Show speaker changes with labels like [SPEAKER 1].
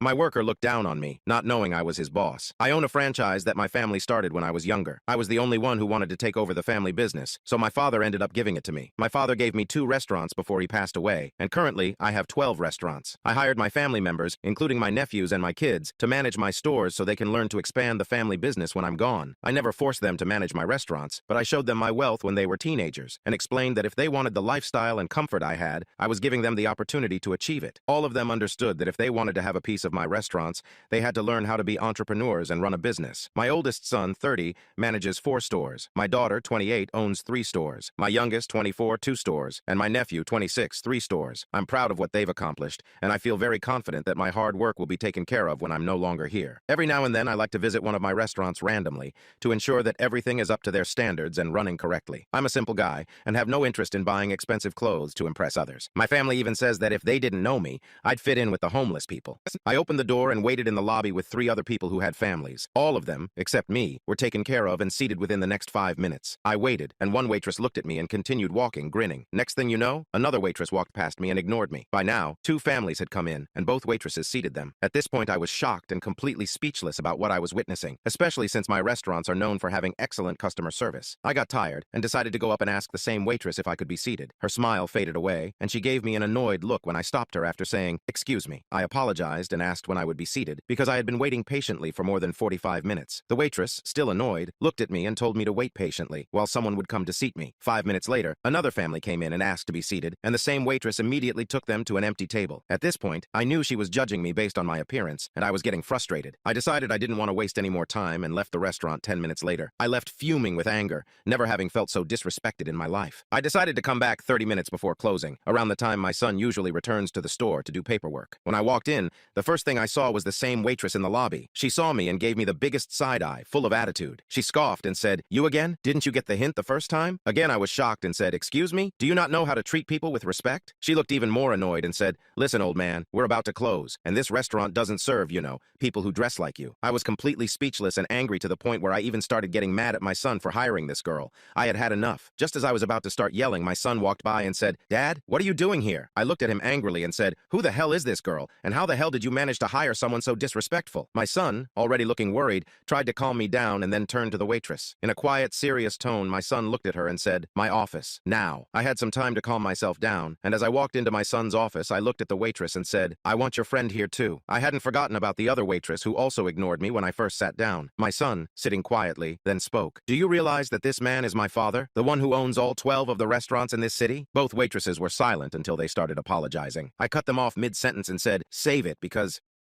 [SPEAKER 1] My worker looked down on me, not knowing I was his boss. I own a franchise that my family started when I was younger. I was the only one who wanted to take over the family business, so my father ended up giving it to me. My father gave me 2 restaurants before he passed away, and currently I have 12 restaurants. I hired my family members, including my nephews and my kids, to manage my stores so they can learn to expand the family business when I'm gone. I never forced them to manage my restaurants, but I showed them my wealth when they were teenagers, and explained that if they wanted the lifestyle and comfort I had, I was giving them the opportunity to achieve it. All of them understood that if they wanted to have a piece of my restaurants, they had to learn how to be entrepreneurs and run a business. My oldest son, 30, manages 4 stores. My daughter, 28, owns 3 stores. My youngest, 24, 2 stores. And my nephew, 26, 3 stores. I'm proud of what they've accomplished, and I feel very confident that my hard work will be taken care of when I'm no longer here. Every now and then, I like to visit one of my restaurants randomly to ensure that everything is up to their standards and running correctly. I'm a simple guy and have no interest in buying expensive clothes to impress others. My family even says that if they didn't know me, I'd fit in with the homeless people. I opened the door and waited in the lobby with 3 other people who had families. All of them, except me, were taken care of and seated within the next 5 minutes. I waited, and one waitress looked at me and continued walking, grinning. Next thing you know, another waitress walked past me and ignored me. By now, 2 families had come in, and both waitresses seated them. At this point, I was shocked and completely speechless about what I was witnessing, especially since my restaurants are known for having excellent customer service. I got tired and decided to go up and ask the same waitress if I could be seated. Her smile faded away, and she gave me an annoyed look when I stopped her after saying, "Excuse me." I apologized and asked when I would be seated, because I had been waiting patiently for more than 45 minutes. The waitress, still annoyed, looked at me and told me to wait patiently while someone would come to seat me. 5 minutes later, another family came in and asked to be seated, and the same waitress immediately took them to an empty table. At this point, I knew she was judging me based on my appearance, and I was getting frustrated. I decided I didn't want to waste any more time and left the restaurant 10 minutes later. I left fuming with anger, never having felt so disrespected in my life. I decided to come back 30 minutes before closing, around the time my son usually returns to the store to do paperwork. When I walked in, the first thing I saw was the same waitress in the lobby. She saw me and gave me the biggest side-eye, full of attitude. She scoffed and said, "You again? Didn't you get the hint the first time?" Again, I was shocked and said, "Excuse me? Do you not know how to treat people with respect?" She looked even more annoyed and said, "Listen, old man, we're about to close, and this restaurant doesn't serve, people who dress like you." I was completely speechless and angry to the point where I even started getting mad at my son for hiring this girl. I had had enough. Just as I was about to start yelling, my son walked by and said, "Dad, what are you doing here?" I looked at him angrily and said, "Who the hell is this girl, and how the hell did you manage to hire someone so disrespectful?" My son, already looking worried, tried to calm me down and then turned to the waitress. In a quiet, serious tone, my son looked at her and said, "My office, now." I had some time to calm myself down, and as I walked into my son's office, I looked at the waitress and said, "I want your friend here too." I hadn't forgotten about the other waitress who also ignored me when I first sat down. My son, sitting quietly, then spoke. "Do you realize that this man is my father, the one who owns all 12 of the restaurants in this city?" Both waitresses were silent until they started apologizing. I cut them off mid-sentence and said, "Save it, because